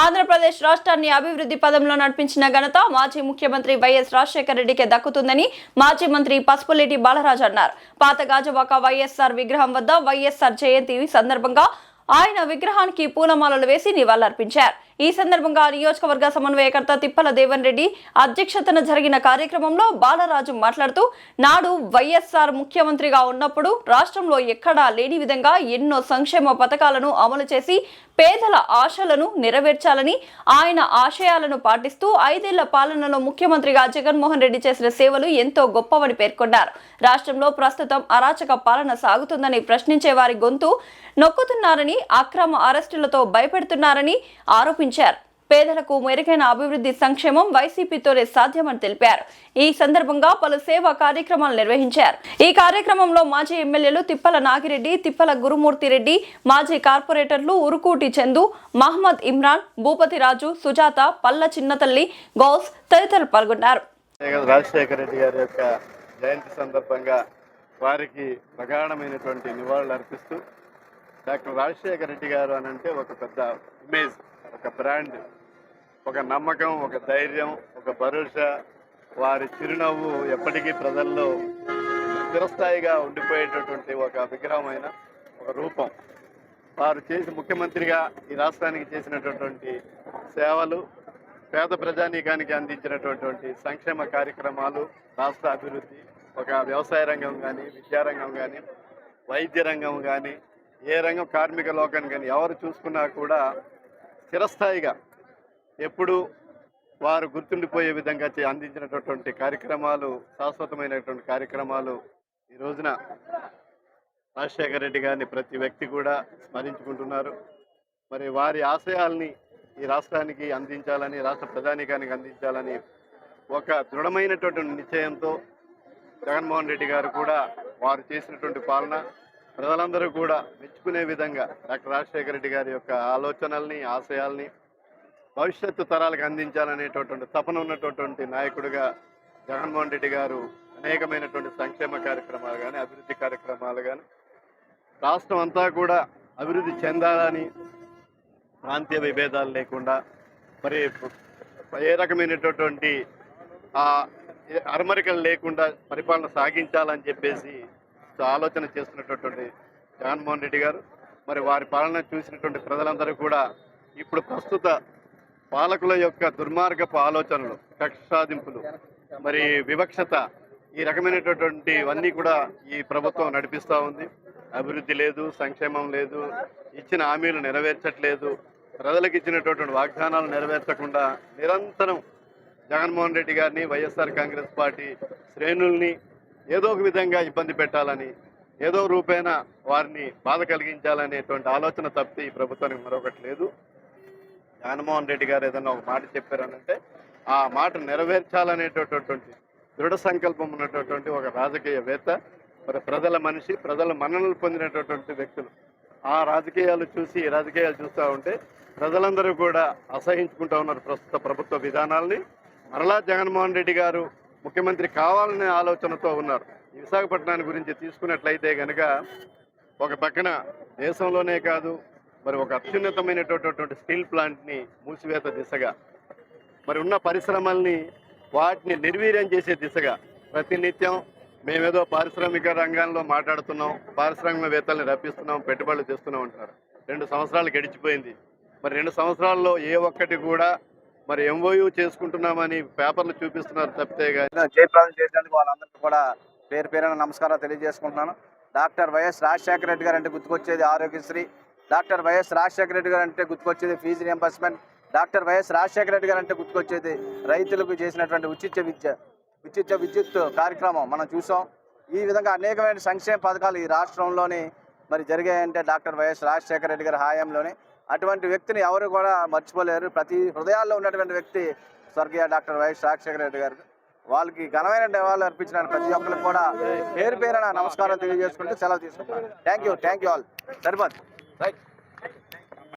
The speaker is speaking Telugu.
ఆంధ్రప్రదేశ్ రాష్ట్రాన్ని అభివృద్ధి పదంలో నడిపించిన ఘనత మాజీ ముఖ్యమంత్రి వైఎస్ రాజశేఖర రెడ్డికే దక్కుతుందని మాజీ మంత్రి పసుపులేటి బాలరాజు అన్నారు. పాత గాజువాక వైఎస్ఆర్ విగ్రహం వద్ద వైఎస్ఆర్ జయంతి సందర్భంగా ఆయన విగ్రహానికి పూలమాలలు వేసి నివాళులర్పించారు. ఈ సందర్భంగా నియోజకవర్గ సమన్వయకర్త తిప్పల దేవన్ రెడ్డి అధ్యక్షతన జరిగిన కార్యక్రమంలో బాలరాజు మాట్లాడుతూ, నాడు వైఎస్ఆర్ ముఖ్యమంత్రిగా ఉన్నప్పుడు రాష్ట్రంలో ఎక్కడా లేని విధంగా ఎన్నో సంక్షేమ పథకాలను అమలు చేసి పేదల ఆశలను నెరవేర్చాలని, ఆయన ఆశయాలను పాటిస్తూ 5 ఏళ్ల పాలనలో ముఖ్యమంత్రిగా జగన్మోహన్ రెడ్డి చేసిన సేవలు ఎంతో గొప్పవని పేర్కొన్నారు. రాష్ట్రంలో ప్రస్తుతం అరాచక పాలన సాగుతుందని ప్రశ్నించే వారి గొంతు నొక్కుతున్నారని, అక్రమ అరెస్టులతో భయపెడుతున్నారని ఆరోపించారు. పేదలకు మెరుగైన అభివృద్ధి సంక్షేమం వైసీపీతోనే సాధ్యమని తెలిపారు. ఈ సందర్భంగా పలు సేవా కార్యక్రమాలు నిర్వహించారు. ఈ కార్యక్రమంలో మాజీ ఎమ్మెల్యేలు తిప్పల నాగిరెడ్డి, తిప్పల గురుమూర్తి రెడ్డి, మాజీ కార్పొరేటర్లు ఉరుకూటి చందు, మహమ్మద్ ఇమ్రాన్, భూపతి రాజు, సుజాత, పల్ల చిన్నతల్లి, గౌస్ తదితరులు పాల్గొన్నారు. రాజశేఖర రెడ్డి గారి యొక్క జయంతి సందర్భంగా వారికి ప్రగాఢమైనటువంటి నివాళులు అర్పిస్తూ, డాక్టర్ రాజశేఖర రెడ్డి గారు అని అంటే ఒక పెద్ద ఇమేజ్, ఒక బ్రాండ్, ఒక నమ్మకం, ఒక ధైర్యం, ఒక భరోసా. వారి చిరునవ్వు ఎప్పటికీ ప్రజల్లో చిరస్థాయిగా ఉండిపోయేటటువంటి ఒక విగ్రహమైన ఒక రూపం. వారు చేసి ముఖ్యమంత్రిగా ఈ రాష్ట్రానికి చేసినటువంటి సేవలు, పేద ప్రజానీకానికి అందించినటువంటి సంక్షేమ కార్యక్రమాలు, రాష్ట్ర అభివృద్ధి, ఒక వ్యవసాయ రంగం కానీ, విద్యారంగం కానీ, వైద్య రంగం కానీ, ఏ రంగం, కార్మిక లోకాన్ని కానీ ఎవరు చూసుకున్నా కూడా చిరస్థాయిగా ఎప్పుడు వారు గుర్తుండిపోయే విధంగా అందించినటువంటి కార్యక్రమాలు, శాశ్వతమైనటువంటి కార్యక్రమాలు ఈ రోజున రాజశేఖర రెడ్డి గారిని ప్రతి వ్యక్తి కూడా స్మరించుకుంటున్నారు. మరి వారి ఆశయాల్ని ఈ రాష్ట్రానికి అందించాలని, రాష్ట్ర ప్రధానికానికి అందించాలని ఒక దృఢమైనటువంటి నిశ్చయంతో జగన్మోహన్ రెడ్డి గారు కూడా వారు చేసినటువంటి పాలన ప్రజలందరూ కూడా మెచ్చుకునే విధంగా డాక్టర్ రాజశేఖర రెడ్డి గారి యొక్క ఆలోచనల్ని, ఆశయాల్ని భవిష్యత్తు తరాలకు అందించాలనేటటువంటి తపన ఉన్నటువంటి నాయకుడిగా జగన్మోహన్ రెడ్డి గారు అనేకమైనటువంటి సంక్షేమ కార్యక్రమాలు కానీ, అభివృద్ధి కార్యక్రమాలు కానీ, రాష్ట్రం అంతా కూడా అభివృద్ధి చెందాలని, ప్రాంతీయ విభేదాలు లేకుండా, మరి ఏ రకమైనటువంటి అరమరికలు లేకుండా పరిపాలన సాగించాలని చెప్పేసి ఆలోచన చేస్తున్నటువంటి జగన్మోహన్ రెడ్డి గారు, మరి వారి పాలన చూసినటువంటి ప్రజలందరూ కూడా ఇప్పుడు ప్రస్తుత పాలకుల యొక్క దుర్మార్గపు ఆలోచనలు, కక్ష సాధింపులు, మరి వివక్షత, ఈ రకమైనటువంటివన్నీ కూడా ఈ ప్రభుత్వం నడిపిస్తూ ఉంది. అభివృద్ధి లేదు, సంక్షేమం లేదు, ఇచ్చిన హామీలు నెరవేర్చట్లేదు, ప్రజలకు ఇచ్చినటువంటి వాగ్దానాలు నెరవేర్చకుండా నిరంతరం జగన్మోహన్ రెడ్డి గారిని, వైఎస్ఆర్ కాంగ్రెస్ పార్టీ శ్రేణుల్ని ఏదో ఒక విధంగా ఇబ్బంది పెట్టాలని, ఏదో రూపేణ వారిని బాధ కలిగించాలనేటువంటి ఆలోచన తప్పితే ఈ ప్రభుత్వానికి మరొకటి లేదు. జగన్మోహన్ రెడ్డి గారు ఏదైనా ఒక మాట చెప్పారనంటే ఆ మాట నెరవేర్చాలనేటటువంటి దృఢ సంకల్పం ఉన్నటువంటి ఒక రాజకీయవేత్త, మరి ప్రజల మనిషి, ప్రజల మన్ననలు పొందినటువంటి వ్యక్తులు. ఆ రాజకీయాలు చూస్తూ ఉంటే ప్రజలందరూ కూడా అసహించుకుంటూ ఉన్నారు ప్రస్తుత ప్రభుత్వ విధానాల్ని. మరలా జగన్మోహన్ రెడ్డి గారు ముఖ్యమంత్రి కావాలనే ఆలోచనతో ఉన్నారు. ఈ విశాఖపట్నాన్ని గురించి తీసుకున్నట్లయితే కనుక ఒక పక్కన దేశంలోనే కాదు, మరి ఒక అత్యున్నతమైనటువంటి స్టీల్ ప్లాంట్ని మూసివేత దిశగా, మరి ఉన్న పరిశ్రమల్ని వాటిని నిర్వీర్యం చేసే దిశగా ప్రతినిత్యం మేమేదో పారిశ్రామిక రంగంలో మాట్లాడుతున్నాం, పారిశ్రామికవేత్తల్ని రప్పిస్తున్నాం, పెట్టుబడులు తెస్తున్నాం అంటున్నారు. 2 సంవత్సరాలు గడిచిపోయింది. మరి 2 సంవత్సరాల్లో ఏ ఒక్కటి కూడా మరి ఎంఓయూ చేసుకుంటున్నామని పేపర్లు చూపిస్తున్నారు తప్పితే కానీ జయప్రదం చేసేందుకు వాళ్ళందరికీ కూడా పేరు పేరున నమస్కారాలు తెలియజేసుకుంటున్నాను. డాక్టర్ వైఎస్ రాజశేఖర రెడ్డి గారు అంటే గుర్తుకొచ్చేది ఆరోగ్యశ్రీ, డాక్టర్ వైఎస్ రాజశేఖర రెడ్డి గారు అంటే గుర్తుకొచ్చేది fee reimbursement, doctor YS Rajasekhara Reddy garu అంటే గుర్తుకొచ్చేది రైతులకు చేసినటువంటి ఉచిత విద్యుత్ కార్యక్రమం మనం చూసాం. ఈ విధంగా అనేకమైన సంక్షేమ పథకాలు ఈ రాష్ట్రంలోని మరి జరిగాయంటే డాక్టర్ వైఎస్ రాజశేఖర రెడ్డి గారి హయాంలోనే. అటువంటి వ్యక్తిని ఎవరు కూడా మర్చిపోలేరు. ప్రతి హృదయాల్లో ఉన్నటువంటి వ్యక్తి స్వర్గీయ డాక్టర్ వైఎస్ రాజశేఖర రెడ్డి గారు. వాళ్ళకి ఘనమైన నివాళులు అర్పించిన ప్రతి ఒక్కరికి కూడా పేరు పేరున నమస్కారం తెలియజేసుకుంటూ సెలవు తీసుకుంటాను. Thank you all. సరిపోదు రైట్.